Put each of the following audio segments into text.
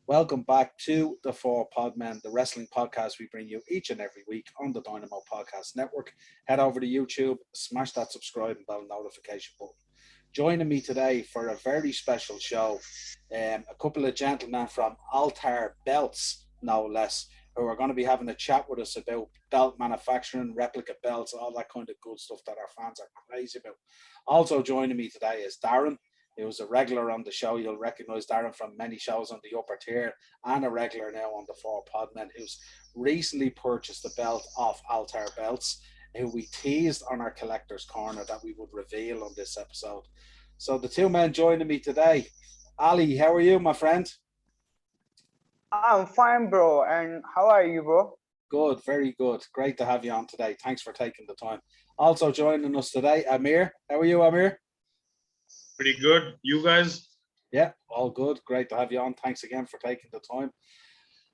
Welcome back to the Four Podmen, the wrestling podcast we bring you each and every week on the Dynamo Podcast Network. Head over to YouTube, smash that subscribe and bell notification button. Joining me today for a very special show, a couple of gentlemen from Altair Belts, no less, who are going to be having a chat with us about belt manufacturing, replica belts, all that kind of good stuff that our fans are crazy about. Also joining me today is Darren. He was a regular on the show. You'll recognize Darren from many shows on the upper tier and a regular now on the Four Podmen, who's recently purchased the belt off Altair Belts, who we teased on our collector's corner that we would reveal on this episode. So the two men joining me today. Ali, how are you, my friend? I'm fine, bro. And how are you, bro? Good, very good. Great to have you on today. Thanks for taking the time. Also joining us today, Aamir. How are you, Aamir? Pretty good. You guys? Yeah, all good. Great to have you on. Thanks again for taking the time.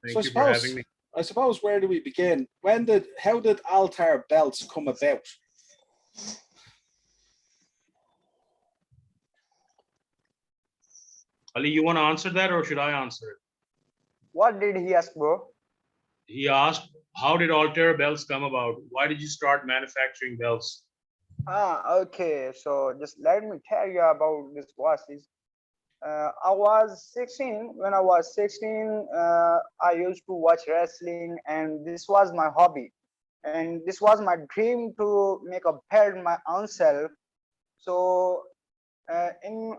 Thank you for having me. I suppose where do we begin? How did Altair Belts come about? Ali, you want to answer that or should I answer it? What did he ask, bro? He asked, how did Altair Belts come about? Why did you start manufacturing belts? Okay. So just let me tell you about this process. I was 16. When I was 16, I used to watch wrestling, and this was my hobby. And this was my dream to make a belt my own self. So, in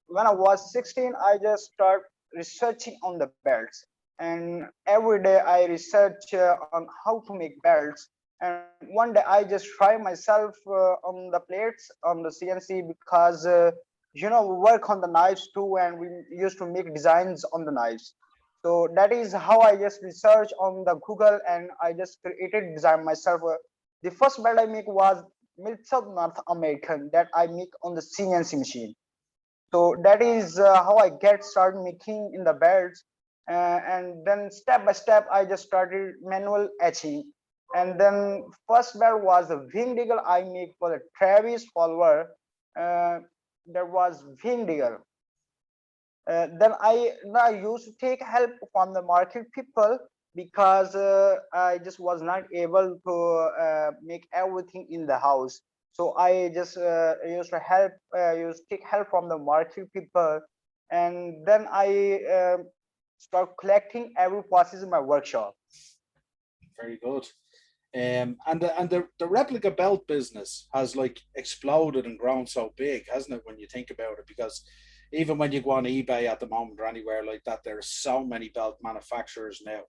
when I was 16, I just start researching on the belts, and every day I research on how to make belts. And one day I just try myself on the plates on the CNC because we work on the knives too, and we used to make designs on the knives. So that is how I just research on the Google, and I just created design myself. The first belt I make was Mills of North American that I make on the CNC machine. So that is how I get started making in the belts, and then step by step I just started manual etching. And then first belt was a wing digger I make for the Travis Follower. uh, there was wing digger. Then I used to take help from the market people because I just was not able to make everything in the house. So I just used to take help from the market people, and then I start collecting every process in my workshop. Very good. And the replica belt business has like exploded and grown so big, hasn't it? When you think about it, because even when you go on eBay at the moment or anywhere like that, there are so many belt manufacturers now.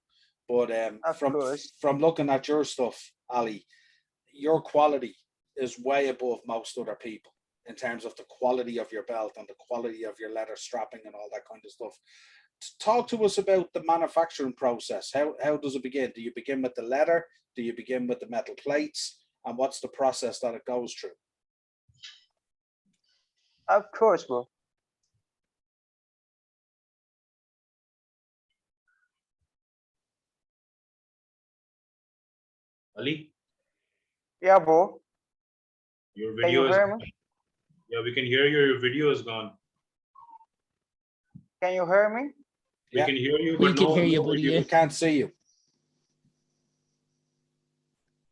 But Of course. from looking at your stuff, Ali, your quality is way above most other people in terms of the quality of your belt and the quality of your leather strapping and all that kind of stuff. Talk to us about the manufacturing process. How does it begin? Do you begin with the leather? Do you begin with the metal plates? And what's the process that it goes through? Of course, bro. Ali, Yeah, bro. your Can you video is hear me? yeah, we can hear you. Your video is gone. Can you hear me? We Yeah. can hear you, We but can no, hear you, no buddy. video. We can't see you.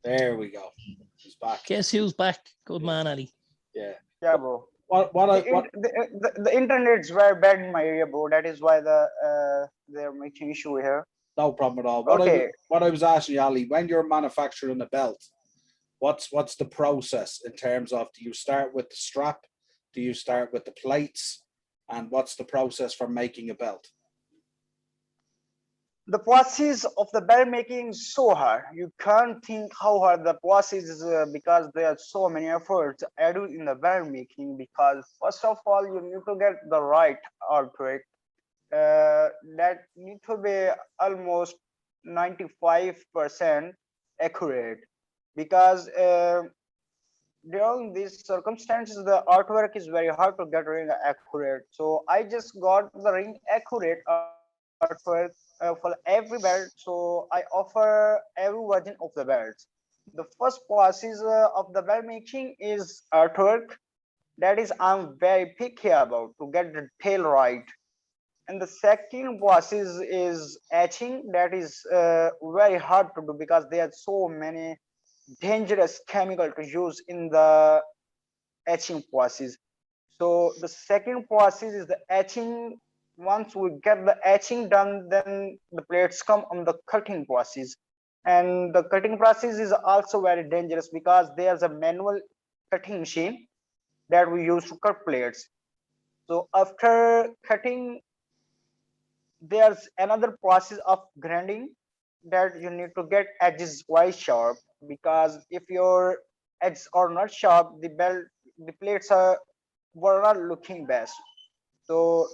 There we go. He's back. Guess who's back? Good man, Ali. Yeah. Yeah, bro. What The internet's very bad in my area, bro. That is why they're making issue here. no problem at all. Okay. What I was asking you, Ali, when you're manufacturing a belt, what's the process in terms of, do you start with the strap? Do you start with the plates? And what's the process for making a belt? The process of the belt making is so hard. You can't think how hard the process is because there are so many efforts added in the belt making. Because first of all, you need to get the right artwork. That need to be almost 95% accurate. Because during these circumstances, the artwork is very hard to get ring accurate. So I just got the ring accurate artwork for every belt. So I offer every version of the belts. The first process of the belt making is artwork. That is, I'm very picky about to get the tail right. And the second process is etching. That is very hard to do because there are so many dangerous chemical to use in the etching process. So the second process is the etching. Once we get the etching done, then the plates come on the cutting process. And the cutting process is also very dangerous because there's a manual cutting machine that we use to cut plates. So after cutting, there's another process of grinding that you need to get edges quite sharp, because if your edges are not sharp, the plates are were not looking best. So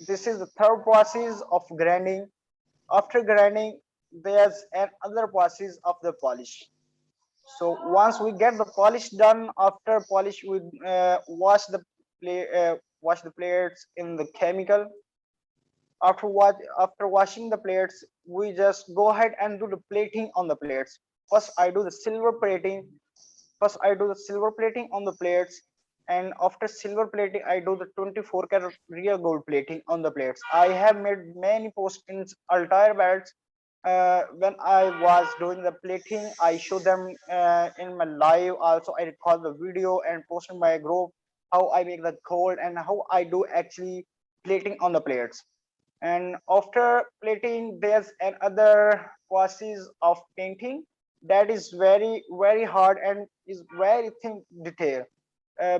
this is the third process of grinding. After grinding, there's another process of the polish. So once we get the polish done, after polish we wash the plates in the chemical. After washing the plates, we just go ahead and do the plating on the plates. First I do the silver plating. On the plates, and after silver plating I do the 24 karat real gold plating on the plates. I have made many posts in Altair Belts. When I was doing the plating, I show them in my live. Also I record the video and post in my group how I make the gold and how I do actually plating on the plates. And after plating, there's another process of painting that is very hard and is very thin detail,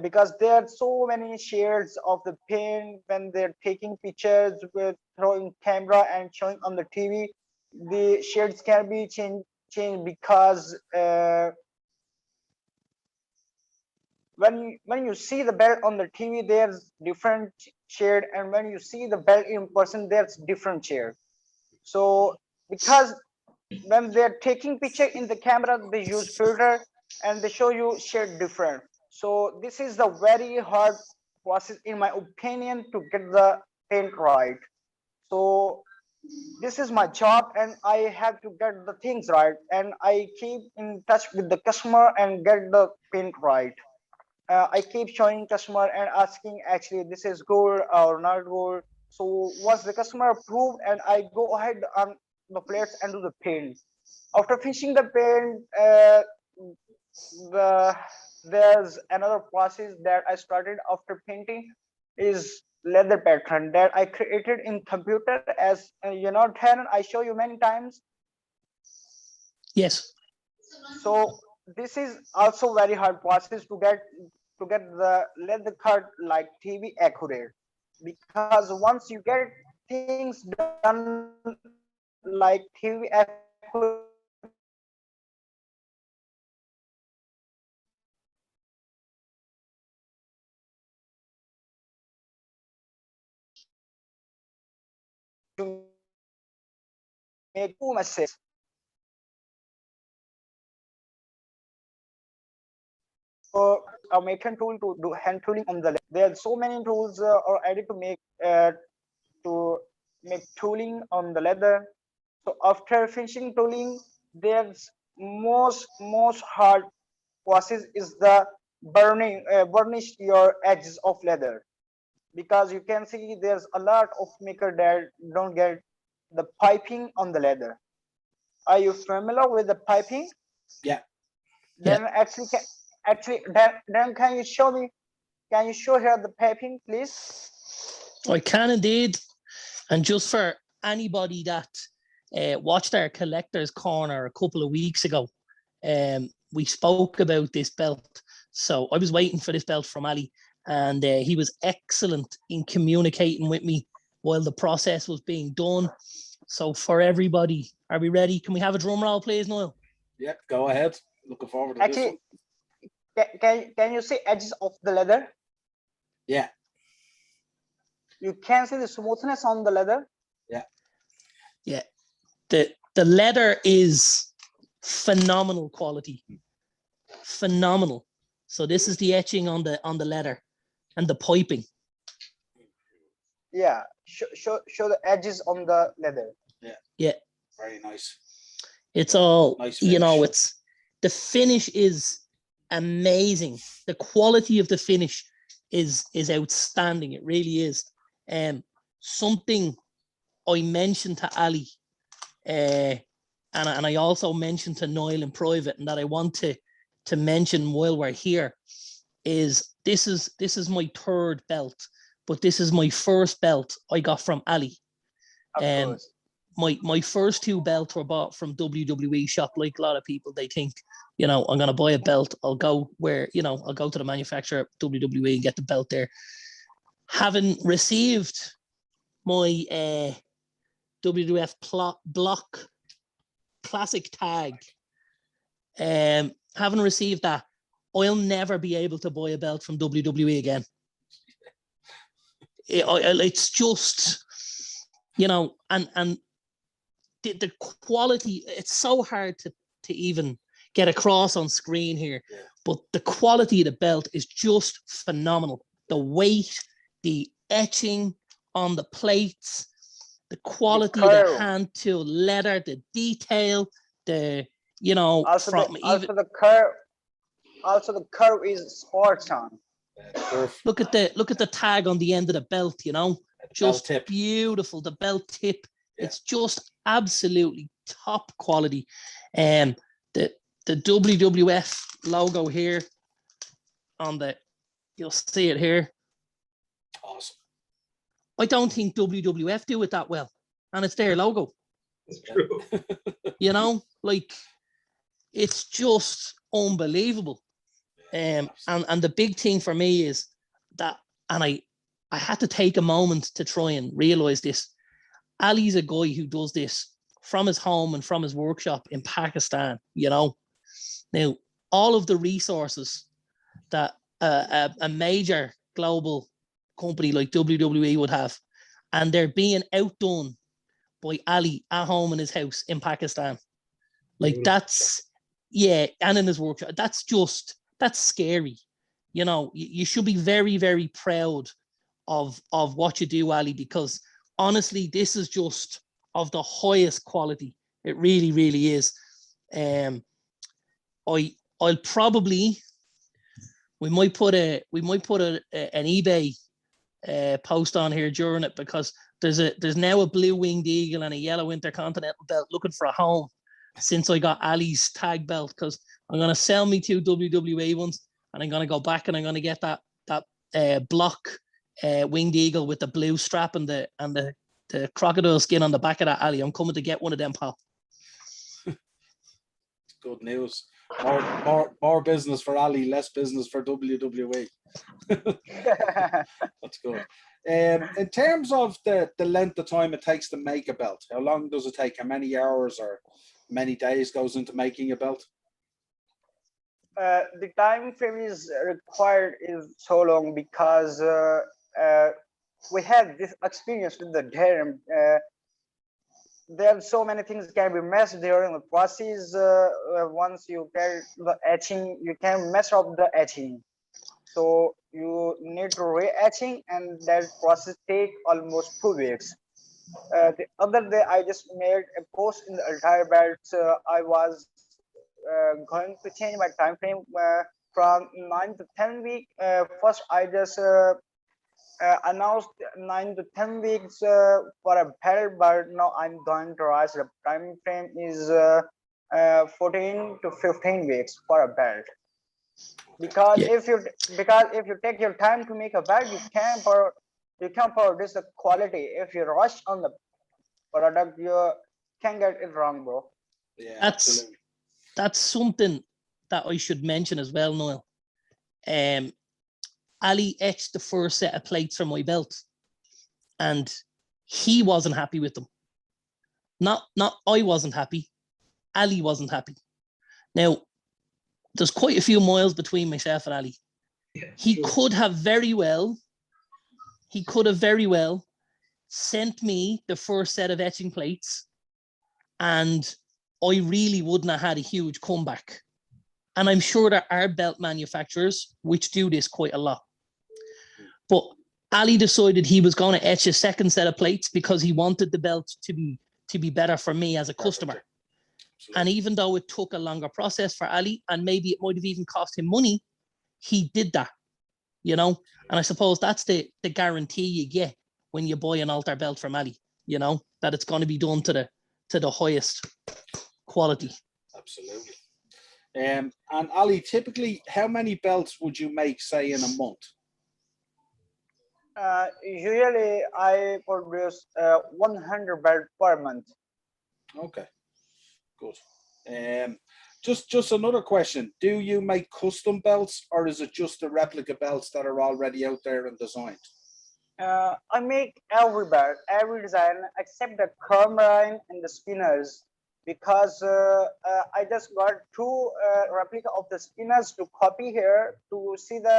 because there are so many shades of the paint. When they're taking pictures with throwing camera and showing on the TV, the shades can be changed because when you see the belt on the TV, there's different shade, and when you see the belt in person, there's different shade. So because when they're taking picture in the camera, they use filter and they show you shade different. So this is the very hard process in my opinion to get the paint right. So this is my job and I have to get the things right, and I keep in touch with the customer and get the paint right. I keep showing customer and asking actually this is good or not good. So once the customer approved, and I go ahead on the plates and do the paint. After finishing the paint, the there's another process that I started after painting is leather pattern that I created in computer. As Taran, I show you many times. Yes. So this is also very hard process to get the leather cut like TV accurate, because once you get things done like TV accurate, then make two mistakes. So a maker tool to do hand tooling on the leather. There are so many tools are added to make tooling on the leather. So after finishing tooling, there's most hard process is the burnish your edges of leather, because you can see there's a lot of maker that don't get the piping on the leather. Are you familiar with the piping? Yeah. Then then can you show me? Can you show here the piping, please? I can indeed. And just for anybody that watched our collector's corner a couple of weeks ago, we spoke about this belt. So I was waiting for this belt from Ali, and he was excellent in communicating with me while the process was being done. So for everybody, are we ready? Can we have a drum roll, please, Noel? Yeah, go ahead. Looking forward to this one. Can you see edges of the leather? Yeah. You can see the smoothness on the leather. Yeah. Yeah. The leather is phenomenal quality. Phenomenal. So this is the etching on the leather and the piping. Yeah. Show the edges on the leather. Yeah. Yeah. Very nice. It's all nice it's the finish is amazing. The quality of the finish is outstanding. It really is. something I mentioned to Ali, and I also mentioned to Niall in private, and that I want to mention while we're here, is this is my third belt, but this is my first belt I got from Ali. Of course. My first two belts were bought from WWE shop. Like a lot of people, they think, you know, I'm gonna buy a belt, I'll go where, you know, I'll go to the manufacturer WWE and get the belt there. Having received my WWF block classic tag, having received that, I'll never be able to buy a belt from WWE again. It's just, you know, and the quality, it's so hard to even get across on screen here, but the quality of the belt is just phenomenal. The weight, the etching on the plates, the quality of the hand to leather, the detail, the, you know, Also from also the curve is spot on. Look at the tag on the end of the belt, you know, just beautiful. The belt tip, it's just absolutely top quality. The WWF logo here on the, you'll see it here. Awesome. I don't think WWF do it that well, and it's their logo. It's true. You know, like, it's just unbelievable. And the big thing for me is that, and I had to take a moment to try and realize this. Ali's a guy who does this from his home and from his workshop in Pakistan, you know. Now, all of the resources that a major global company like WWE would have, and they're being outdone by Ali at home in his house in Pakistan. Like, that's, yeah, and in his workshop, that's scary. You know, you should be very, very proud of what you do, Ali, because honestly, this is just of the highest quality. It really, really is. I'll probably, we might put an eBay post on here during it, because there's now a blue winged eagle and a yellow intercontinental belt looking for a home since I got Ali's tag belt, because I'm gonna sell me 2 WWE ones, and I'm gonna go back and I'm gonna get that block winged eagle with the blue strap and the crocodile skin on the back of that, Ali. I'm coming to get one of them, pal. Good news. More business for Ali, less business for WWE. That's good. In terms of the length of time it takes to make a belt, how long does it take? How many hours or many days goes into making a belt? The time frame is required is so long because we had this experience with the drum. There are so many things can be messed during the process. Once you get the etching, you can mess up the etching. So you need to re-etching, and that process take almost 2 weeks. The other day, I just made a post in the Altair Belts. I was going to change my time frame from 9 to 10 weeks. First, I just announced 9 to 10 weeks for a belt, but now I'm going to rise. The time frame is 14 to 15 weeks for a belt. Because if you take your time to make a belt, you can produce the quality. If you rush on the product, you can get it wrong, bro. Yeah, that's something that I should mention as well, Noel. Ali etched the first set of plates for my belt, and he wasn't happy with them. Not I wasn't happy. Ali wasn't happy. Now, there's quite a few miles between myself and Ali. Yeah, he could have very well sent me the first set of etching plates, and I really wouldn't have had a huge comeback. And I'm sure there are belt manufacturers which do this quite a lot. But Ali decided he was going to etch a second set of plates because he wanted the belt to be better for me as a customer. And even though it took a longer process for Ali, and maybe it might have even cost him money, he did that, you know? And I suppose that's the guarantee you get when you buy an Altair belt from Ali. You know that it's going to be done to the highest quality. Absolutely. And Ali, typically, how many belts would you make, say, in a month? Usually, I produce 100 belt per month. Okay, good. Just another question: do you make custom belts, or is it just the replica belts that are already out there and designed? I make every belt, every design except the carbine and the spinners, because I just got two replica of the spinners to copy here to see the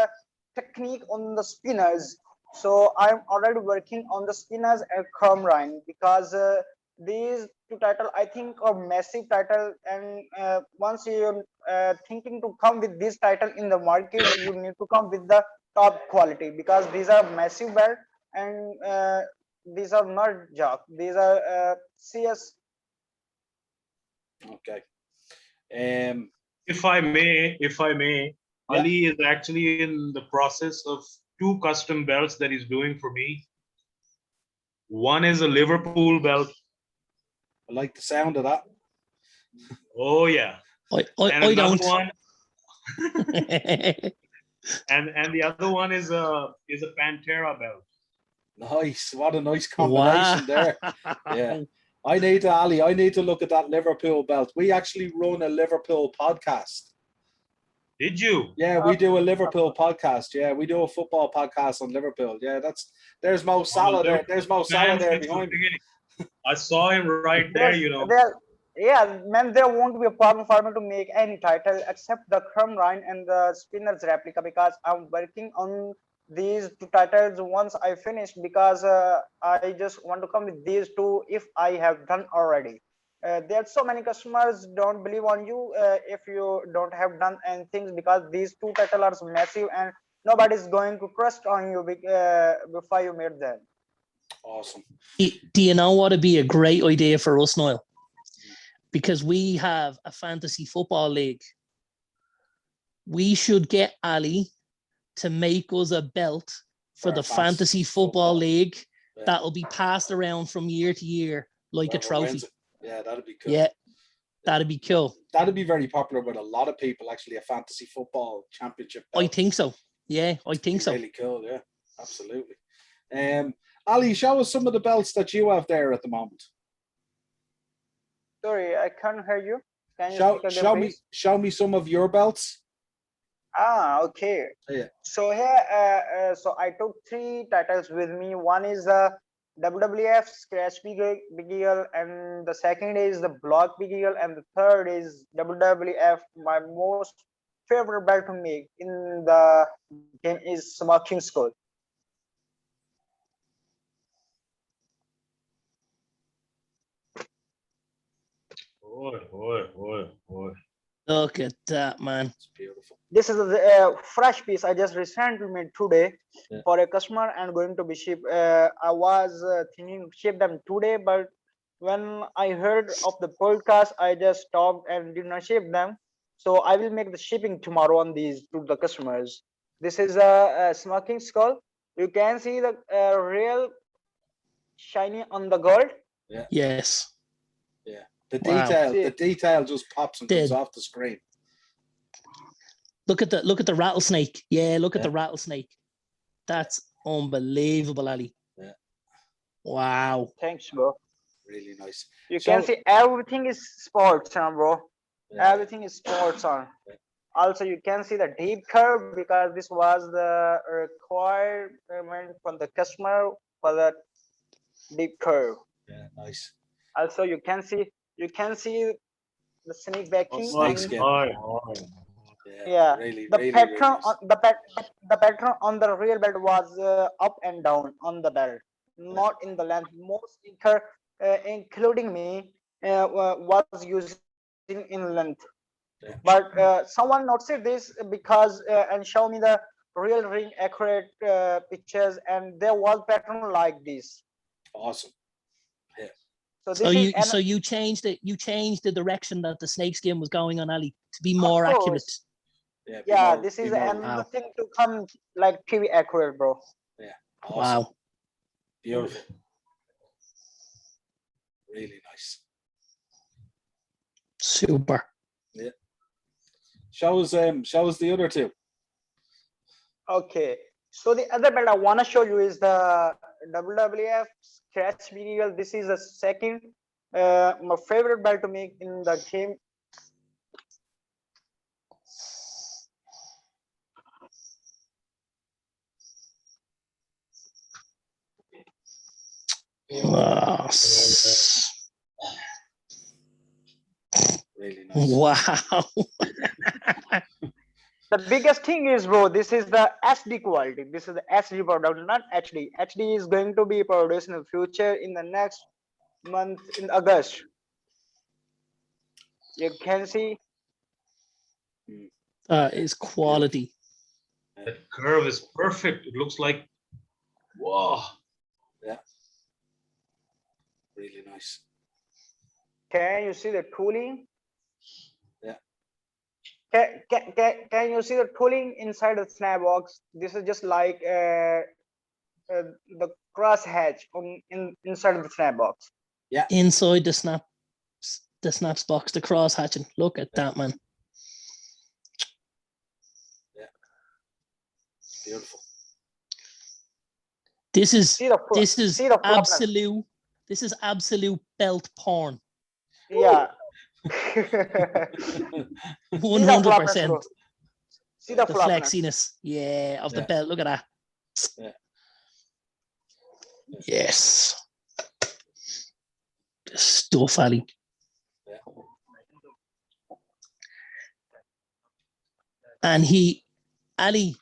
technique on the spinners. So I'm already working on the spinners and carbine, because these two title I think are massive title, and once you're thinking to come with this title in the market, you need to come with the top quality, because these are massive belt, and these are not jock, these are CS. Okay. If I may, Yeah. Ali is actually in the process of 2 custom belts that he's doing for me. One is a Liverpool belt. I like the sound of that. Oh yeah. I Another don't. one, and the other one is a Pantera belt. Nice. What a nice combination there. Yeah. I need to look at that Liverpool belt. We actually run a Liverpool podcast. Did you? Yeah, we do a Liverpool podcast. Yeah, we do a football podcast on Liverpool. Yeah, there's Mo Salah there. There's Mo Salah there behind me. I saw him right there, you know. Yeah, man, there won't be a problem for me to make any title except the Crumline and the Spinners replica, because I'm working on these two titles once I finish, because I just want to come with these two if I have done already. There are so many customers don't believe on you if you don't have done anything, because these two titles are massive and nobody's going to trust on you before you made them. Awesome. Do you know what would be a great idea for us, Niall? Because we have a fantasy football league. We should get Ali to make us a belt for the fantasy football league that'll be passed around from year to year like a trophy. Yeah, that'd be cool. Yeah, that'd be cool. That'd be very popular with a lot of people, actually, a fantasy football championship belt. I think so. Yeah, I think so. Really cool, yeah, absolutely. Ali, show us some of the belts that you have there at the moment. Sorry, I can't hear you. Can you show me some of your belts. Okay. Yeah. So here, so I took 3 titles with me. One is the WWF Scratch Big Eagle, and the second is the Block Big Eagle, and the third is WWF. My most favorite belt to make in the game is Smoking Skull. Boy. Look at that, man. It's beautiful. This is a fresh piece I just recently made today for a customer and going to be shipped. I was thinking to ship them today, but when I heard of the podcast, I just stopped and did not ship them. So I will make the shipping tomorrow on these to the customers. This is a Smoking Skull. You can see the real shiny on the gold. Yeah. Yes. Yeah. The detail just pops and comes off the screen. Look at the rattlesnake. Yeah, look at the rattlesnake. That's unbelievable, Ali. Yeah. Wow. Thanks, bro. Really nice. You can see everything is sports on, bro. Yeah. Everything is sports on. Yeah. Also, you can see the deep curve, because this was the requirement from the customer for the deep curve. Yeah, nice. Also, you can see the snake backing. Snake skin. Yeah. Really, the really, pattern really the pattern on the real belt was up and down on the belt, not in the length. Most speaker, including me, was using in length. Yeah. But someone noticed this because and show me the real ring accurate pictures, and there was pattern like this. Awesome. Yeah. So you changed it. You changed the direction that the snake skin was going on, Ali, to be more accurate. Yeah, this is another thing to come like TV accurate, bro. Yeah. Awesome. Wow. Beautiful. Really nice. Super. Yeah. Show us the other two. Okay, so the other belt I want to show you is the WWF scratch material. This is the second my favorite belt to make in the game. Wow. Really nice. Wow. The biggest thing is, bro, this is the SD quality. This is the SD product, not HD. HD is going to be produced in the future in the next month in August. You can see. Is quality. That curve is perfect. It looks like, whoa. Yeah. Really nice. Can you see the tooling? Yeah. Can you see the tooling inside the snap box? This is just like the cross hatch inside of the snap box. Yeah. Inside the snaps box, the cross hatching. Look at that, man. Yeah. Beautiful. This is See the absolute. This is absolute belt porn. Yeah. 100%. See the The floppiness. flexiness, yeah, of the Yeah. belt. Look at that. Yeah. Yes. The stuff, Ali. Yeah. And Ali,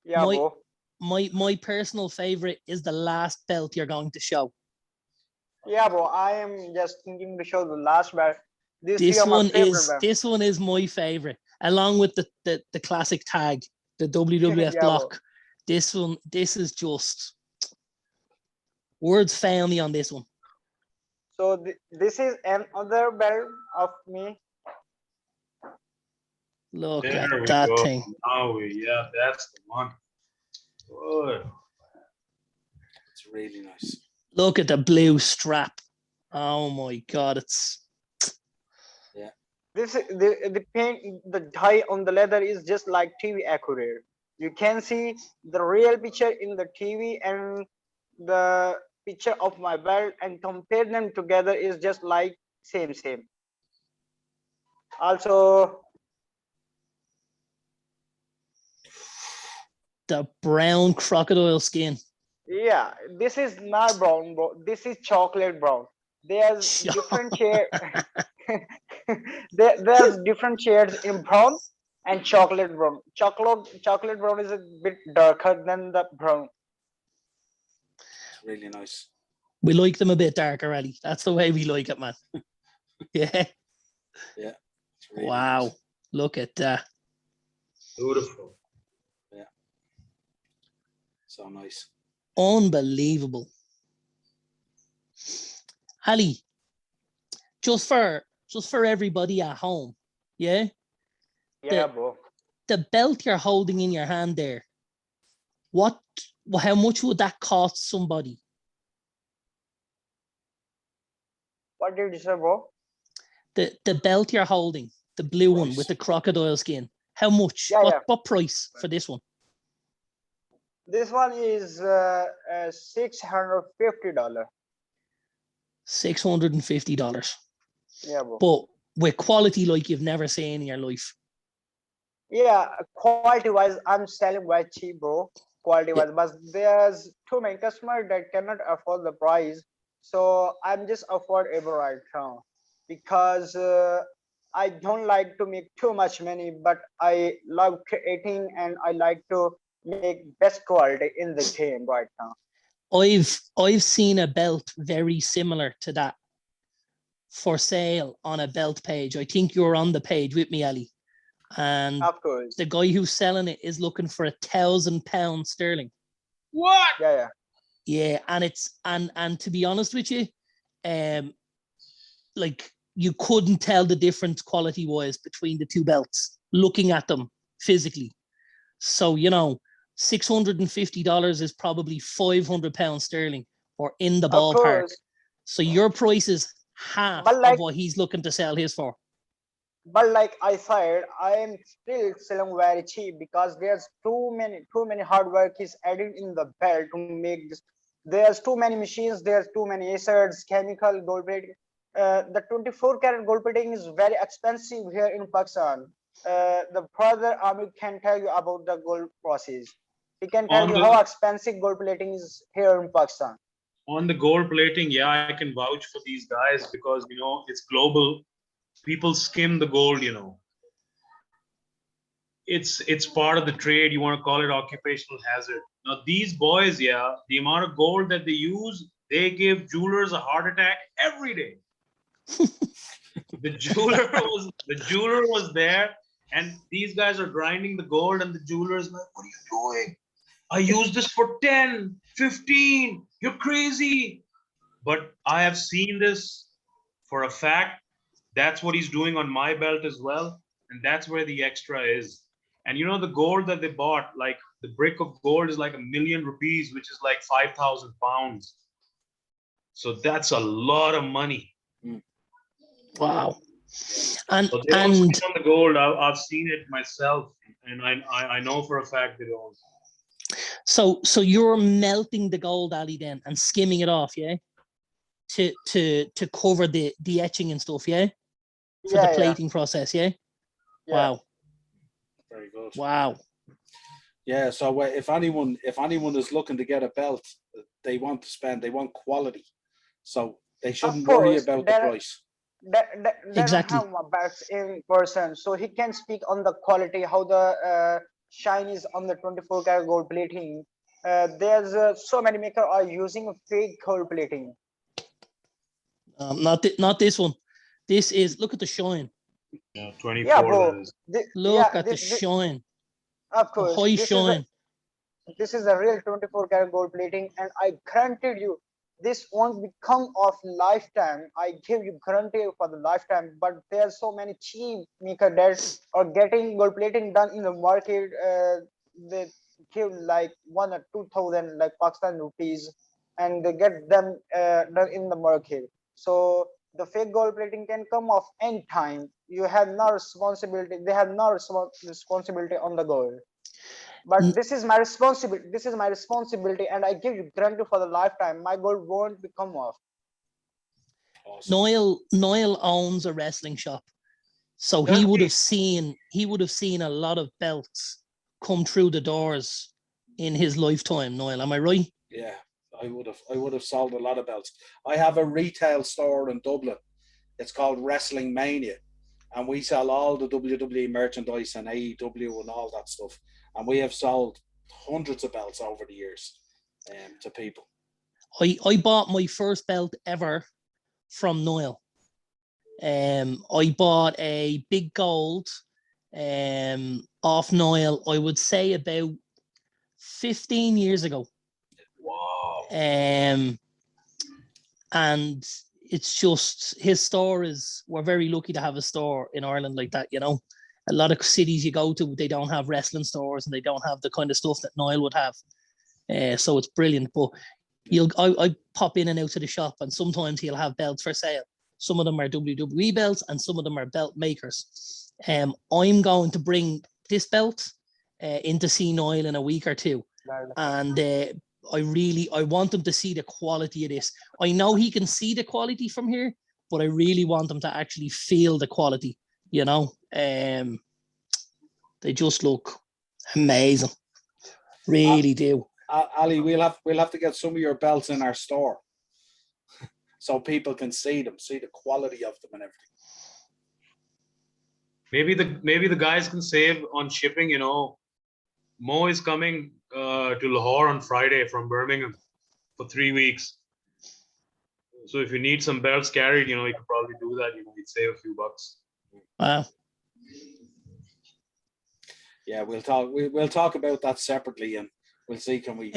Yeah, my- bro. my personal favorite is the last belt you're going to show. Yeah, bro. I am just thinking to show the last belt. These three This are my one favorite is belts. my favorite, along with the classic tag, the WWF Yeah, bro. block. This is just words fail me on this one. So this is another belt of me. Look There at we that go. thing. Yeah, that's the one. Good. It's really nice. Look at the blue strap. Oh my God, it's This the paint, the dye on the leather is just like TV accurate. You can see the real picture in the TV and the picture of my belt, and compare them together is just like same. Also, the brown crocodile skin. yeah, this is not brown, bro. This is chocolate brown. There's different shade. There's different shades in brown and chocolate brown. Chocolate brown is a bit darker than the brown. It's really nice. We like them a bit darker, Ali. That's the way we like it, man. Yeah. Yeah. It's really Wow. nice. Look at that. Beautiful. So nice. Unbelievable. Ali, just for everybody at home, yeah? Yeah, The- bro. The belt you're holding in your hand there, how much would that cost somebody? What did you say, bro? The belt you're holding, the blue one with Price. the crocodile skin. How much? Yeah, yeah. What price for this one? This one is $650. $650. Yeah, bro. But with quality like you've never seen in your life. Yeah, quality wise, I'm selling quite cheap, bro. Quality wise, but there's too many customers that cannot afford the price, so I'm just affordable right now because I don't like to make too much money, but I love creating and I like to make best quality in the game right now. I've seen a belt very similar to that for sale on a belt page. I think you're on the page with me, Ali. And Of course. the guy who's selling it is looking for £1,000 sterling. What? Yeah. Yeah, and it's and to be honest with you, like you couldn't tell the difference quality wise between the two belts looking at them physically. So $650 is probably £500 sterling or in the Of ballpark. course, So your price is half but of what he's looking to sell his for. like I said, I am still selling very cheap because there's too many hard work is added in the belt to make this. There's too many machines. There's too many acids, chemical, gold plating. The 24 karat gold plating is very expensive here in Pakistan. The further Aamir can tell you about the gold process. He can tell On you the how expensive gold plating is here in Pakistan. on the gold plating, yeah, I can vouch for these guys because it's global. People skim the gold, It's part of the trade. You want to call it occupational hazard. Now these boys, yeah, the amount of gold that they use, they give jewelers a heart attack every day. The jeweler was there, and these guys are grinding the gold, and the jeweler's like, "What are you doing? I use this for 10, 15. You're crazy." But I have seen this for a fact. That's what he's doing on my belt as well, and that's where the extra is. And the gold that they bought, like the brick of gold is like ₹1,000,000, which is like 5,000 pounds. So that's a lot of money. Wow. And But they don't spend on the gold. I've seen it myself, and I know for a fact they don't. so you're melting the gold, Ali, then, and skimming it off, yeah, to cover the etching and stuff, yeah, for the plating process, yeah. Wow. Very good. Wow. Yeah. So if anyone is looking to get a belt, they want quality. So they shouldn't worry about the price. Exactly. Have my belts in person, so he can speak on the quality, how the shine is on the 24 karat gold plating. There's so many makers are using fake gold plating. Not this one. This is, look at the shine. Yeah, 24. Yeah, bro. Look at the shine. Of course, The high shine. This is a real 24 karat gold plating, and I granted you this won't become of lifetime. I give you guarantee for the lifetime. But there's so many cheap maker that are getting gold plating done in the market. They give like 1 or 2,000 like Pakistan rupees, and they get them done in the market. So the fake gold plating can come off any time. You have no responsibility. They have no responsibility on the gold. But this is my responsibility. This is my responsibility, and I give you guarantee for the lifetime. My gold won't become off. Awesome. Noel owns a wrestling shop, so he would have seen a lot of belts come through the doors in his lifetime. Noel, am I right? Yeah, I would have sold a lot of belts. I have a retail store in Dublin. It's called Wrestling Mania, and we sell all the WWE merchandise and AEW and all that stuff. And we have sold hundreds of belts over the years to people. I bought my first belt ever from Noel. I bought a big gold off Noel, I would say about 15 years ago. Wow. And it's just, his store we're very lucky to have a store in Ireland like that, A lot of cities you go to, they don't have wrestling stores and they don't have the kind of stuff that Noel would have. So it's brilliant. But I pop in and out to the shop, and sometimes he'll have belts for sale. Some of them are WWE belts and some of them are belt makers. I'm going to bring this belt in to see Noel in a week or two. And I want him to see the quality of this. I know he can see the quality from here, but I really want him to actually feel the quality, they just look amazing. Really do. Ali, we'll have to get some of your belts in our store so people can see them, see the quality of them and everything. Maybe the guys can save on shipping. Mo is coming to Lahore on Friday from Birmingham for 3 weeks. So if you need some belts carried, you could probably do that. You'd save a few bucks. Wow. Yeah, we'll talk about that separately, and we'll see can we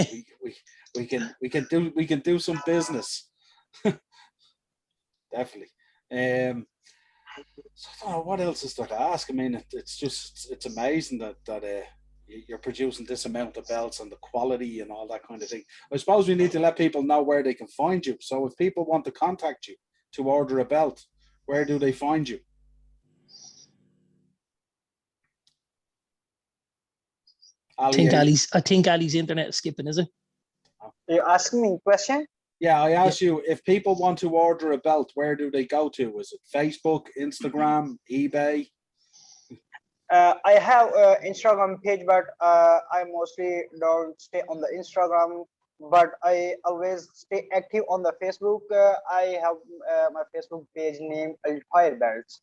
can do some business. Definitely. So I don't know what else is there to ask. I mean, it's amazing that you're producing this amount of belts and the quality and all that kind of thing. I suppose we need to let people know where they can find you. So if people want to contact you to order a belt, where do they find you? Ali, I think Ali's internet is skipping, is it? You asking me a question? Yeah, I asked you, if people want to order a belt, where do they go to? Is it Facebook, Instagram, eBay? I have Instagram page, but I mostly don't stay on the Instagram. But I always stay active on the Facebook. I have my Facebook page named Altair Belts.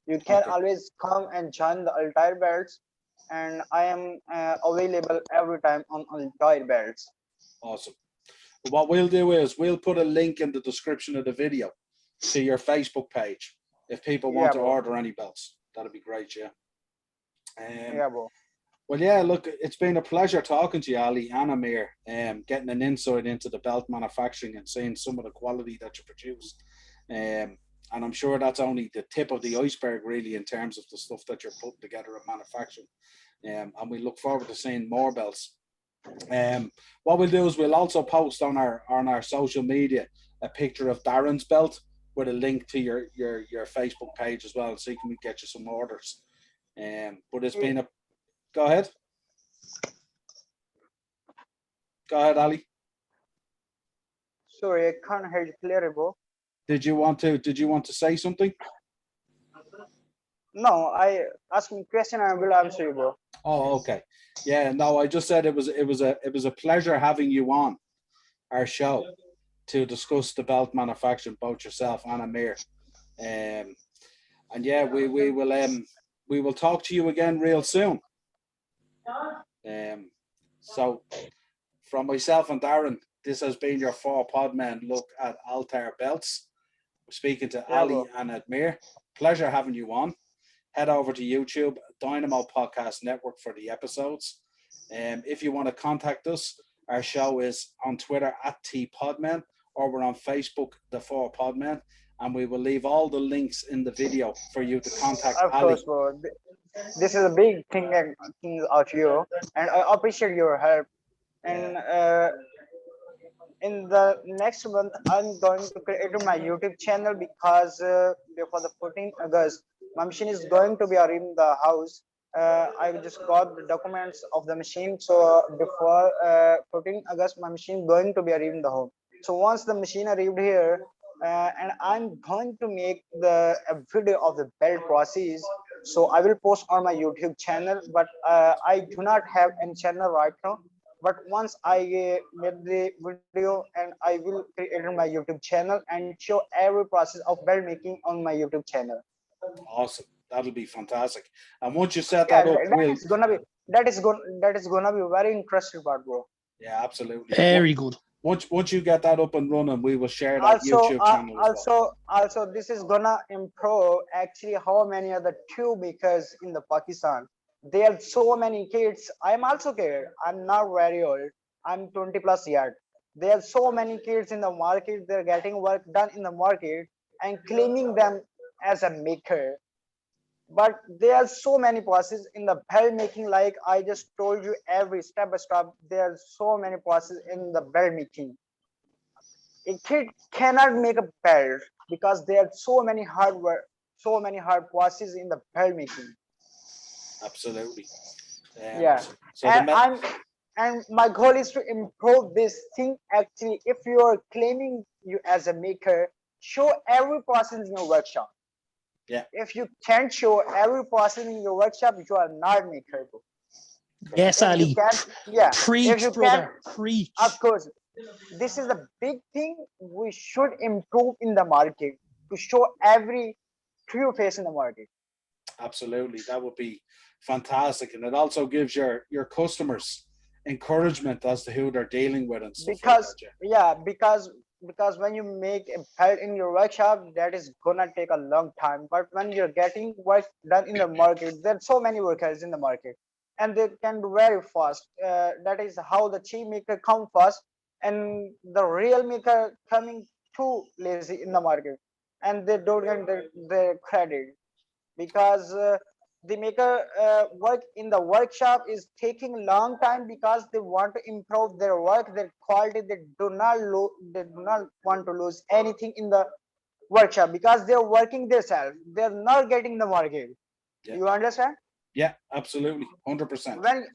You can Okay. always come and join the Altair Belts, and I am available every time on Altair Belts. Awesome. What we'll do is we'll put a link in the description of the video to your Facebook page if people want to bro. order any belts. That'd be great, yeah. Yeah, bro. Well, yeah, look, it's been a pleasure talking to you, Ali and Aamir, getting an insight into the belt manufacturing and seeing some of the quality that you produce. And I'm sure that's only the tip of the iceberg, really, in terms of the stuff that you're putting together in manufacturing. And we look forward to seeing more belts. What we'll do is we'll also post on our social media a picture of Darren's belt with a link to your Facebook page as well, so you can get you some orders. But it's been a go ahead, Ali. Sorry, I can't hear you clearly, bro. Did you want to say something? No, I ask me question, I will answer you, bro. Oh, okay. Yeah, no, I just said it was a pleasure having you on our show to discuss the belt manufacturing, both yourself and Aamir. And yeah, we will talk to you again real soon. So from myself and Darren, this has been your 4 Podmen look at Altair Belts. We're speaking to Ali and Aamir. Pleasure having you on. Head over to YouTube, Dynamo Podcast Network, for the episodes. If you want to contact us, our show is on Twitter at @TPodmen, or we're on Facebook, the 4 Podmen, and we will leave all the links in the video for you to contact Of Ali. course, bro. This is a big thing of you, and I appreciate your help. And in the next month, I'm going to create my YouTube channel, because before the 14th August, my machine is going to be arriving in the house. I just got the documents of the machine. So before 14th August, my machine is going to be arriving in the home. So once the machine arrived here, and I'm going to make a video of the belt process. So I will post on my YouTube channel, but I do not have any channel right now. But once I made the video, and I will create my YouTube channel and show every process of belt making on my YouTube channel. Awesome. That'll be fantastic. And once you set that up, that is gonna be very interesting part, bro. Yeah, absolutely. Very good. Once you get that up and running, we will share that YouTube channel Also, this is gonna improve actually how many other tube makers in the Pakistan. There are so many kids. I'm also kid. I'm not very old. I'm 20 plus yet. There are so many kids in the market. They're getting work done in the market and claiming them as a maker. But there are so many processes in the belt making. Like I just told you, every step by step, there are so many processes in the belt making. A kid cannot make a belt because there are so many hard processes in the belt making. Absolutely. Yeah. So and my goal is to improve this thing. Actually, if you are claiming you as a maker, show every process in your workshop. Yeah. If you can't show every process in your workshop, you are not maker. Yes, Ali. Preach, brother. Preach. Of course. This is a big thing we should improve in the market, to show every true face in the market. Absolutely. That would be fantastic. And it also gives your customers encouragement as to who they're dealing with and stuff because when you make a belt in your workshop, that is gonna take a long time. But when you're getting work done in the market, there's so many workers in the market, and they can do very fast. That is how the cheap maker come first, and the real maker coming too lazy in the market, and they don't get the credit, because the maker work in the workshop is taking long time because they want to improve their work, their quality. They do not want to lose anything in the workshop because they're working themselves. They're not getting the market. Yeah. You understand? Yeah, absolutely, 100%. When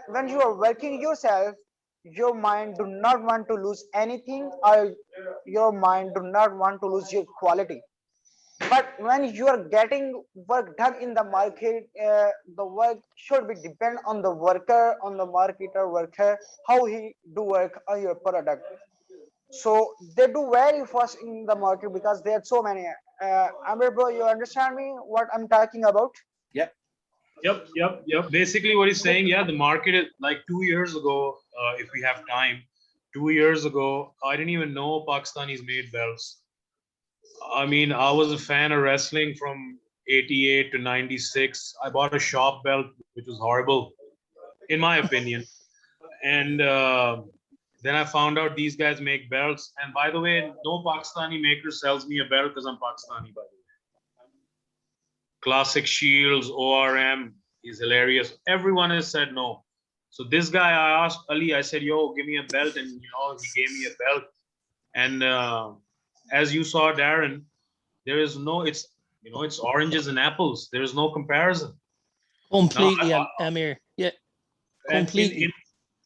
when you are working yourself, your mind do not want to lose anything, or your mind do not want to lose your quality. But when you are getting work done in the market, the work should be depend on the worker, on the marketer worker, how he do work on your product. So they do very fast in the market because there are so many. Aamir bro, you understand me what I'm talking about? Yeah. Yep. Basically, what he's saying, yeah, the market is like 2 years ago. If we have time, 2 years ago, I didn't even know Pakistanis made belts. I mean, I was a fan of wrestling from 88 to 96. I bought a shop belt, which was horrible, in my opinion. And then I found out these guys make belts. And by the way, no Pakistani maker sells me a belt because I'm Pakistani, by the way. Classic Shields, ORM, he's hilarious. Everyone has said no. So this guy, I asked Ali, I said, yo, give me a belt. And, he gave me a belt. And as you saw, Darren, there is no, it's oranges and apples. There is no comparison. Completely, Now, Aamir. Yeah, completely.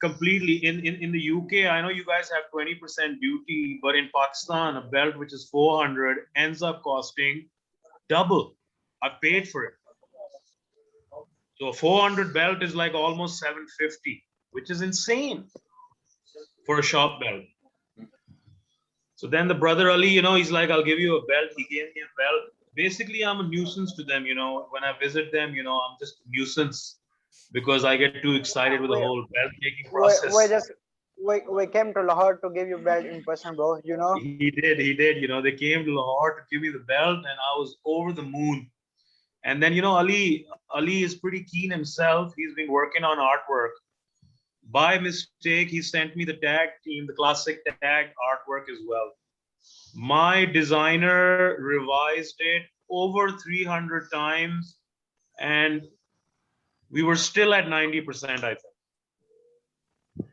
completely. In the UK, I know you guys have 20% duty, but in Pakistan, a belt which is 400 ends up costing double. I paid for it. So a 400 belt is like almost 750, which is insane for a shop belt. So then the brother Ali, he's like, I'll give you a belt. He gave me a belt. Basically, I'm a nuisance to them. When I visit them, I'm just a nuisance because I get too excited with the whole belt making process. We came to Lahore to give you belt in person, bro. He did. They came to Lahore to give me the belt, and I was over the moon. And then, Ali is pretty keen himself. He's been working on artwork. By mistake, he sent me the tag team, the classic tag artwork as well. My designer revised it over 300 times, and we were still at 90%, I think.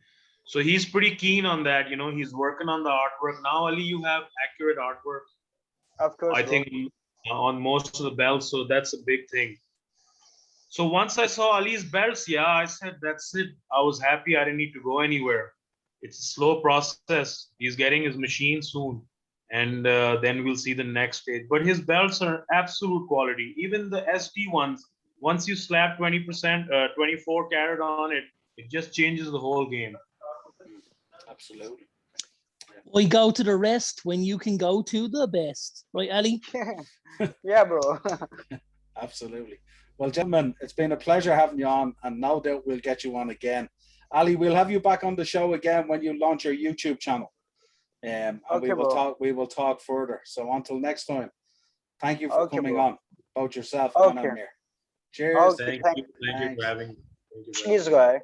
So he's pretty keen on that. He's working on the artwork. Now, Ali, you have accurate artwork. Of course, I think on most of the belts, so that's a big thing. So once I saw Ali's belts, yeah, I said, that's it. I was happy. I didn't need to go anywhere. It's a slow process. He's getting his machine soon. And then we'll see the next stage. But his belts are absolute quality. Even the SD ones, once you slap 20%, 24 karat on it, it just changes the whole game. Absolutely. We go to the rest when you can go to the best. Right, Ali? Yeah, bro. Absolutely. Well, gentlemen, it's been a pleasure having you on, and no doubt we'll get you on again. Ali, we'll have you back on the show again when you launch your YouTube channel. And Okay, we will talk further. So until next time, thank you for coming on, both yourself and Aamir. Cheers. Thank you for having me. Cheers, guy.